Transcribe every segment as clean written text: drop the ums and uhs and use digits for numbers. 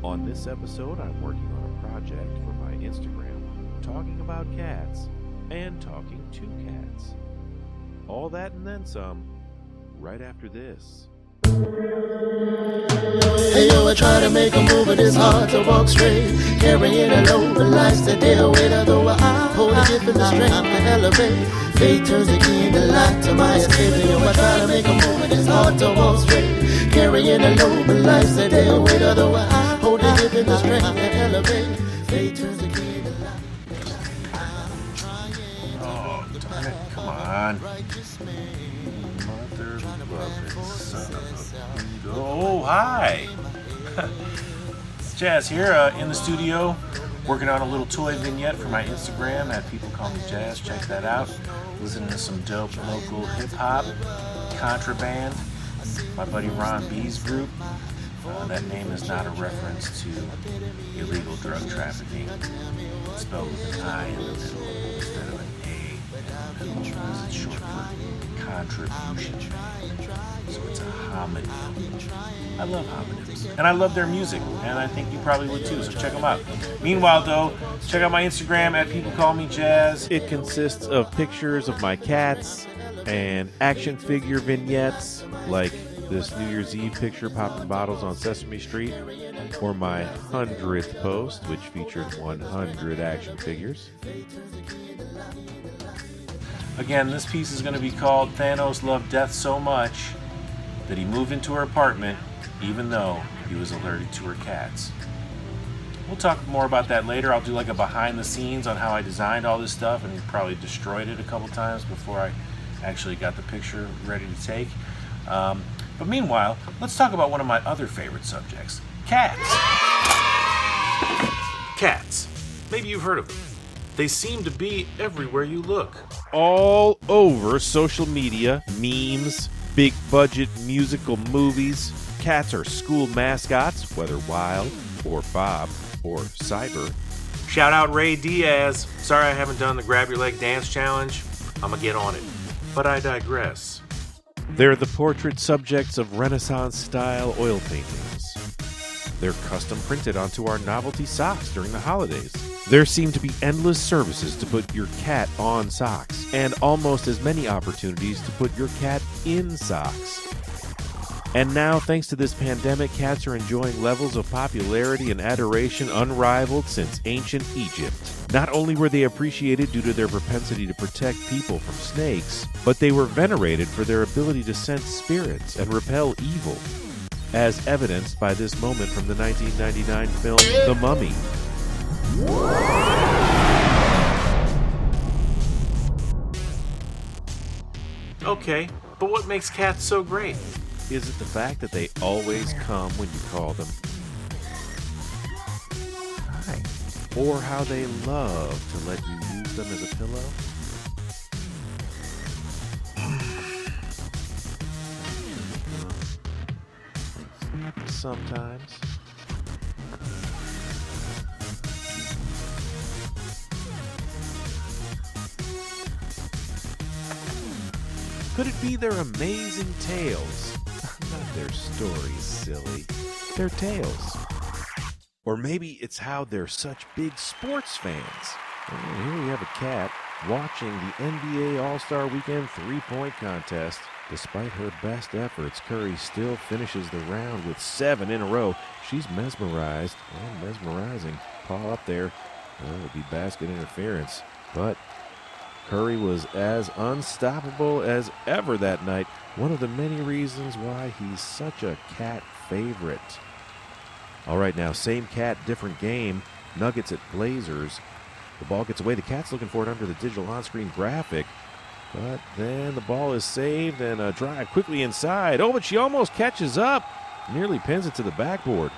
On this episode, I'm working on a project for my Instagram, talking about cats and talking to cats. All that and then some, right after this. Hey yo, I try to make a move, but it's hard to walk straight. Carrying a load of lives to deal with, although I hold a gift and the strength to elevate. Fate turns the key in the lock to my escape. Hey yo, I try to make a move, but it's hard to walk straight. Carrying a load of lives to deal with, although I hold a gift and the strength to elevate. Fate turns the key in the lock. Oh, darn it, come on. Mother loving son of a... Oh, hi! It's Jazz here in the studio, working on a little toy vignette for my Instagram at People Call Me Jazz. Check that out. Listening to some dope local hip-hop, contraband, my buddy Ron B's group. That name is not a reference to illegal drug trafficking. It's spelled with an I in the middle instead of an A in the middle, because it's short for contribution. So it's a homonym. I love homonyms. And I love their music, and I think you probably would too, so check them out. Meanwhile, though, check out my Instagram at People Call Me Jazz. It consists of pictures of my cats and action figure vignettes, like this New Year's Eve picture popping bottles on Sesame Street, or my 100th post, which featured 100 action figures. Again, this piece is going to be called Thanos Loved Death So Much That He Moved Into Her Apartment Even Though He Was Allergic to Her Cats. We'll talk more about that later. I'll do like a behind the scenes on how I designed all this stuff and probably destroyed it a couple times before I actually got the picture ready to take. But meanwhile, let's talk about one of my other favorite subjects, cats. Cats. Maybe you've heard of them. They seem to be everywhere you look. All over social media, memes, big budget musical movies. Cats are school mascots, whether Wild or Bob or Cyber. Shout out Ray Diaz. Sorry I haven't done the grab your leg dance challenge. I'm gonna get on it. But I digress. They're the portrait subjects of Renaissance-style oil paintings. They're custom printed onto our novelty socks during the holidays. There seem to be endless services to put your cat on socks, and almost as many opportunities to put your cat in socks. And now, thanks to this pandemic, cats are enjoying levels of popularity and adoration unrivaled since ancient Egypt. Not only were they appreciated due to their propensity to protect people from snakes, but they were venerated for their ability to sense spirits and repel evil, as evidenced by this moment from the 1999 film The Mummy. Okay, but what makes cats so great? Is it the fact that they always come when you call them? Hi. Or how they love to let you use them as a pillow? Sometimes. Could it be their amazing tales? Not their stories, silly. Their tales. Or maybe it's how they're such big sports fans. And here we have a cat watching the NBA All-Star Weekend three-point contest. Despite her best efforts, Curry still finishes the round with 7 in a row. She's mesmerized and mesmerizing. Paul up there. It would be basket interference. But Curry was as unstoppable as ever that night. One of the many reasons why he's such a cat favorite. All right, now, same cat, different game. Nuggets at Blazers. The ball gets away. The cat's looking for it under the digital on-screen graphic. But then the ball is saved and a drive quickly inside. Oh, but she almost catches up. Nearly pins it to the backboard.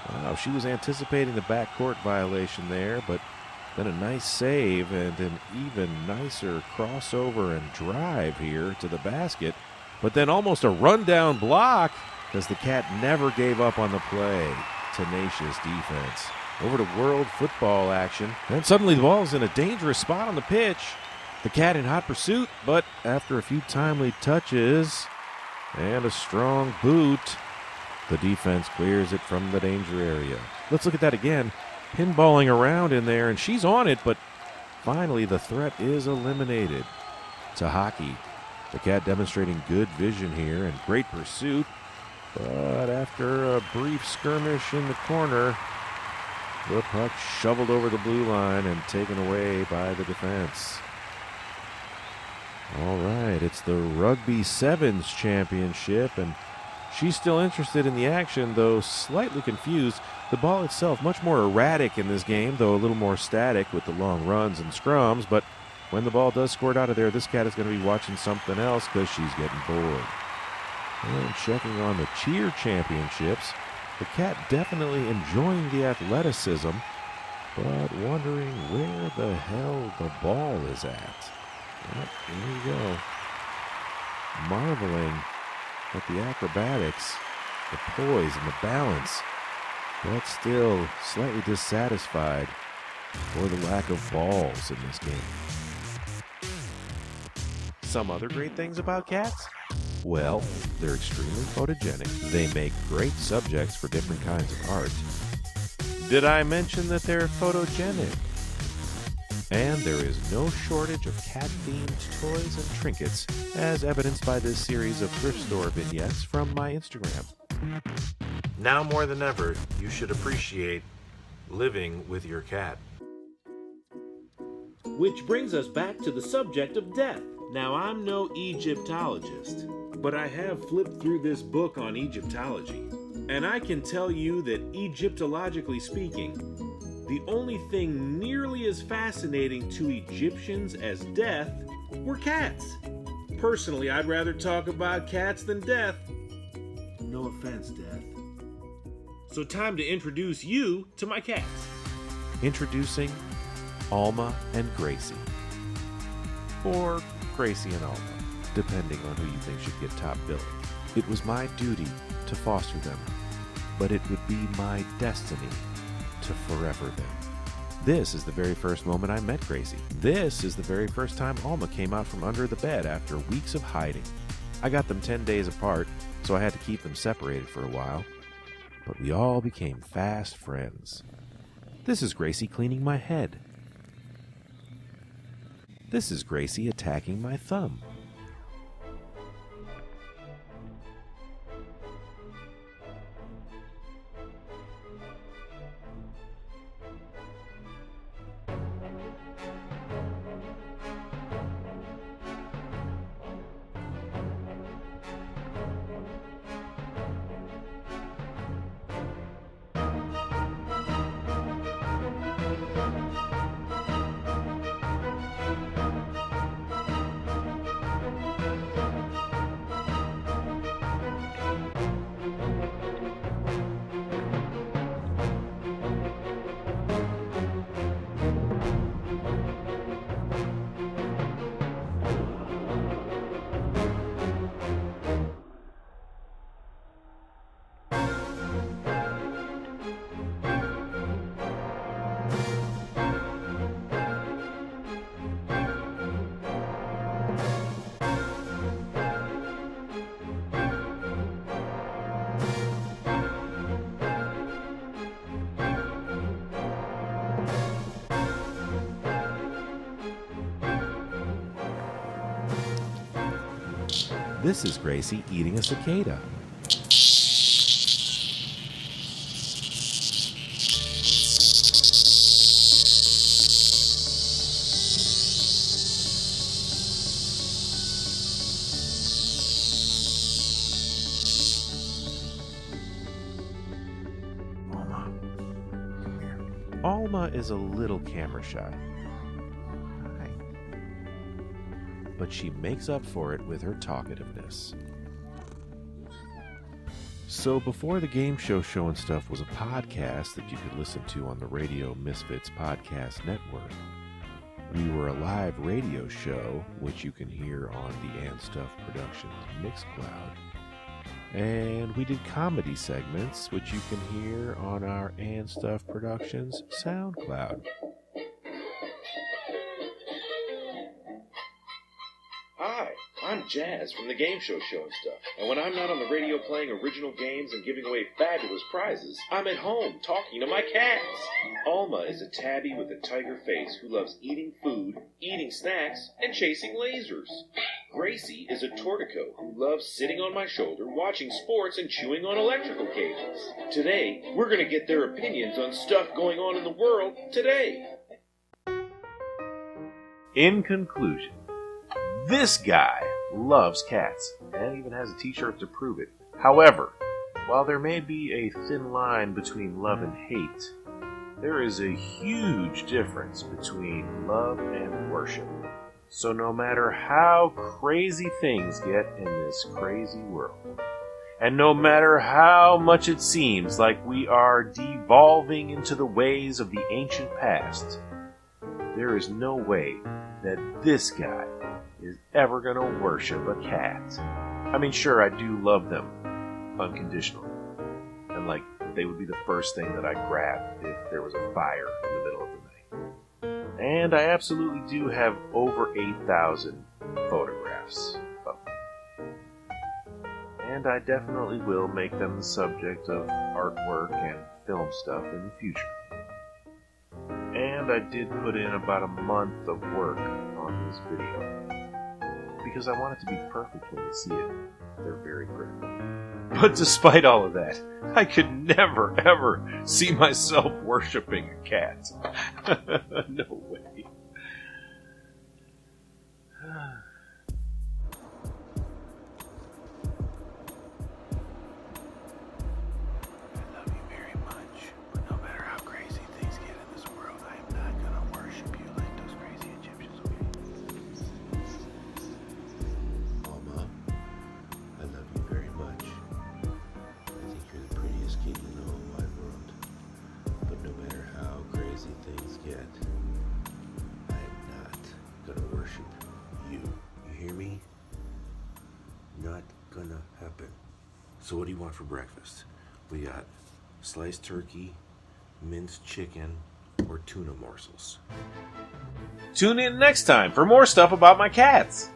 Wow, she was anticipating the backcourt violation there, but then a nice save and an even nicer crossover and drive here to the basket. But then almost a rundown block because the cat never gave up on the play. Tenacious defense. Over to world football action. And suddenly the ball's in a dangerous spot on the pitch. The cat in hot pursuit, but after a few timely touches and a strong boot, The defense clears it from the danger area. Let's look at that again. Pinballing around in there, and she's on it, but finally the threat is eliminated. To hockey. The cat demonstrating good vision here and great pursuit, but after a brief skirmish in the corner, the puck shoveled over the blue line and taken away by the defense. All right, it's the Rugby Sevens Championship, and she's still interested in the action, though slightly confused. The ball itself much more erratic in this game, though a little more static with the long runs and scrums, but when the ball does squirt out of there, this cat is going to be watching something else because she's getting bored. And checking on the cheer championships, the cat definitely enjoying the athleticism, but wondering where the hell the ball is at. Yep, there you go. Marveling at the acrobatics, the poise, and the balance, but still slightly dissatisfied for the lack of balls in this game. Some other great things about cats? Well, they're extremely photogenic. They make great subjects for different kinds of art. Did I mention that they're photogenic? And there is no shortage of cat-themed toys and trinkets, as evidenced by this series of thrift store vignettes from my Instagram. Now more than ever, you should appreciate living with your cat. Which brings us back to the subject of death. Now, I'm no Egyptologist, but I have flipped through this book on Egyptology, and I can tell you that Egyptologically speaking, the only thing nearly as fascinating to Egyptians as death were cats. Personally, I'd rather talk about cats than death. No offense, Death. So time to introduce you to my cats. Introducing Alma and Gracie. Or Gracie and Alma, depending on who you think should get top billing. It was my duty to foster them, but it would be my destiny to forever them. This is the very first moment I met Gracie. This is the very first time Alma came out from under the bed after weeks of hiding. I got them 10 days apart, so I had to keep them separated for a while. But we all became fast friends. This is Gracie cleaning my head. This is Gracie attacking my thumb. This is Gracie eating a cicada. Alma, come here. Alma is a little camera shy. But she makes up for it with her talkativeness. So before the game show and Stuff was a podcast that you could listen to on the Radio Misfits Podcast Network, we were a live radio show, which you can hear on the And Stuff Productions Mixcloud. And we did comedy segments, which you can hear on our And Stuff Productions SoundCloud. Hi, I'm Jazz from the Game Show and stuff. And when I'm not on the radio playing original games and giving away fabulous prizes, I'm at home talking to my cats. Alma is a tabby with a tiger face who loves eating food, eating snacks, and chasing lasers. Gracie is a tortico who loves sitting on my shoulder, watching sports, and chewing on electrical cables. Today, we're going to get their opinions on stuff going on in the world today. In conclusion, this guy loves cats and even has a t-shirt to prove it. However, while there may be a thin line between love and hate, there is a huge difference between love and worship. So no matter how crazy things get in this crazy world, and no matter how much it seems like we are devolving into the ways of the ancient past, there is no way that this guy is ever going to worship a cat. I mean, sure, I do love them unconditionally. And, like, they would be the first thing that I grabbed if there was a fire in the middle of the night. And I absolutely do have over 8,000 photographs of them. And I definitely will make them the subject of artwork and film stuff in the future. And I did put in about a month of work on this video, because I want it to be perfect when you see it. They're very critical. But despite all of that, I could never, ever see myself worshipping a cat. No way. Gonna happen. So what do you want for breakfast? We got sliced turkey, minced chicken, or tuna morsels. Tune in next time for more stuff about my cats.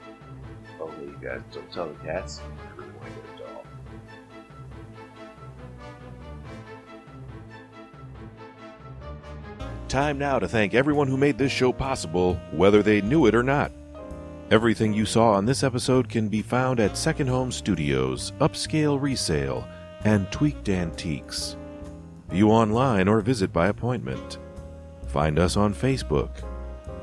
Oh, hey, you guys, don't tell the cats. I really want to get a dog. Time now to thank everyone who made this show possible, whether they knew it or not. Everything you saw on this episode can be found at Second Home Studios, Upscale Resale, and Tweaked Antiques. View online or visit by appointment. Find us on Facebook.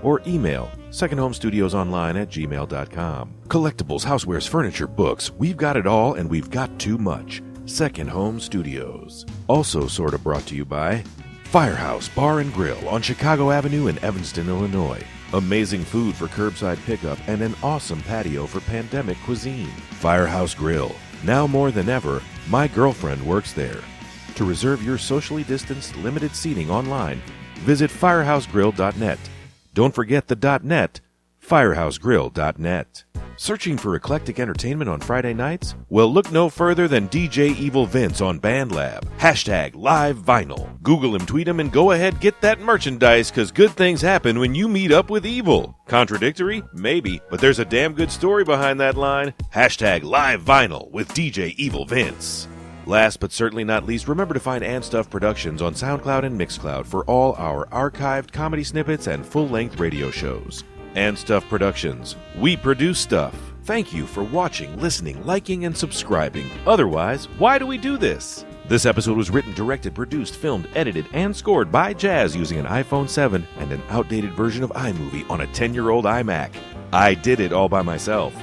Or email secondhomestudiosonline@gmail.com. Collectibles, housewares, furniture, books. We've got it all and we've got too much. Second Home Studios. Also sort of brought to you by Firehouse Bar and Grill on Chicago Avenue in Evanston, Illinois. Amazing food for curbside pickup and an awesome patio for pandemic cuisine. Firehouse Grill. Now more than ever, my girlfriend works there. To reserve your socially distanced limited seating online, visit firehousegrill.net. Don't forget the .net, firehousegrill.net. Searching for eclectic entertainment on Friday nights? Well, look no further than DJ Evil Vince on BandLab. #LiveVinyl. Google him, tweet him, and go ahead get that merchandise, because good things happen when you meet up with evil. Contradictory? Maybe, but there's a damn good story behind that line. #LiveVinyl with DJ Evil Vince. Last but certainly not least, remember to find And Stuff Productions on SoundCloud and Mixcloud for all our archived comedy snippets and full-length radio shows. And Stuff Productions. We produce stuff. Thank you for watching, listening, liking, and subscribing. Otherwise, why do we do this? This episode was written, directed, produced, filmed, edited, and scored by Jazz using an iPhone 7 and an outdated version of iMovie on a 10-year-old iMac. I did it all by myself.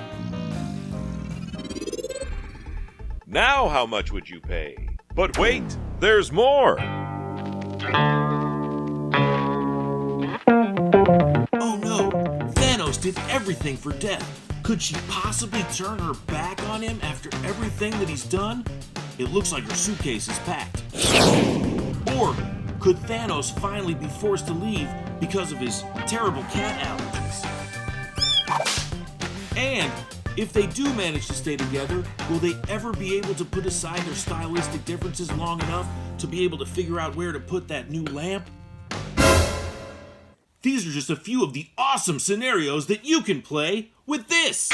Now how much would you pay? But wait, there's more! Oh no! Thanos did everything for Death. Could she possibly turn her back on him after everything that he's done? It looks like her suitcase is packed. Or could Thanos finally be forced to leave because of his terrible cat allergies? And if they do manage to stay together, will they ever be able to put aside their stylistic differences long enough to be able to figure out where to put that new lamp? These are just a few of the awesome scenarios that you can play with this!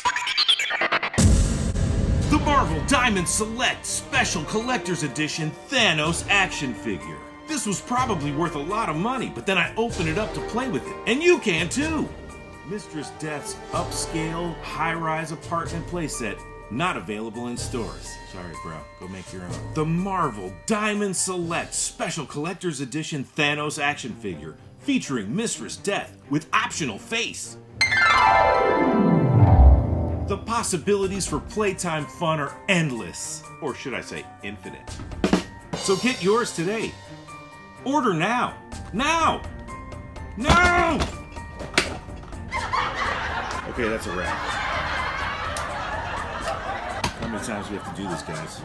Marvel Diamond Select Special Collector's Edition Thanos action figure. This was probably worth a lot of money, but then I opened it up to play with it, and you can too! Mistress Death's upscale, high-rise apartment playset, not available in stores. Sorry, bro. Go make your own. The Marvel Diamond Select Special Collector's Edition Thanos action figure, featuring Mistress Death with optional face. The possibilities for playtime fun are endless, or should I say infinite. So get yours today. Order now. Now! Now! Okay, that's a wrap. How many times do we have to do this, guys?